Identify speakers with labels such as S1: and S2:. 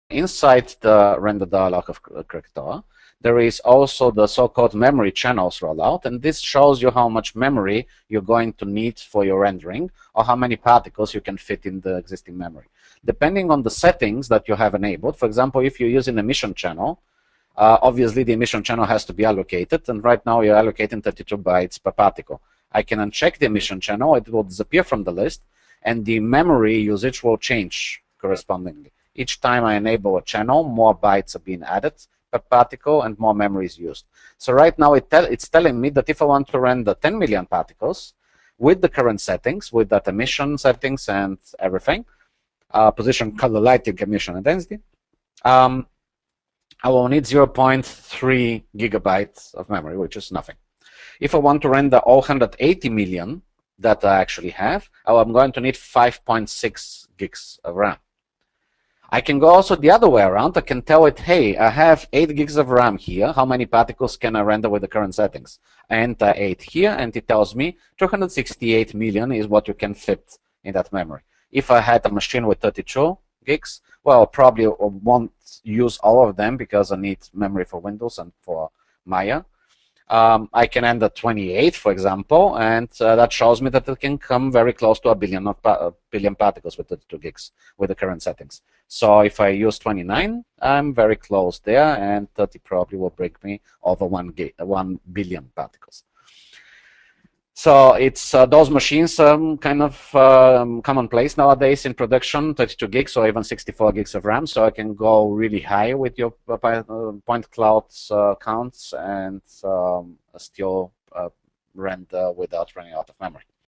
S1: inside the render dialog of Krakatoa, there is also the so-called memory channels rollout, and this shows you how much memory you're going to need for your rendering, or how many particles you can fit in the existing memory. Depending on the settings that you have enabled, for example, if you're using emission channel, obviously the emission channel has to be allocated, and right now you're allocating 32 bytes per particle. I can uncheck the emission channel, it will disappear from the list, and the memory usage will change correspondingly. Each time I enable a channel, more bytes are being added per particle and more memory is used. So right now it's telling me that if I want to render 10 million particles with the current settings, with that emission settings and everything, position, color, lighting, emission, and density, I will need 0.3 gigabytes of memory, which is nothing. If I want to render all 180 million that I actually have, I'm going to need 5.6 gigs of RAM. I can go also the other way around. I can tell it, hey, I have 8 gigs of RAM here. How many particles can I render with the current settings? I enter 8 here, and it tells me 268 million is what you can fit in that memory. If I had a machine with 32 gigs, well, probably won't use all of them because I need memory for Windows and for Maya. I can enter 28, for example, and that shows me that it can come very close to a billion particles with 32 gigs with the current settings. So if I use 29, I'm very close there, and 30 probably will bring me over 1 billion particles. So it's those machines kind of commonplace nowadays in production, 32 gigs or even 64 gigs of RAM. So I can go really high with your point cloud counts and still render without running out of memory.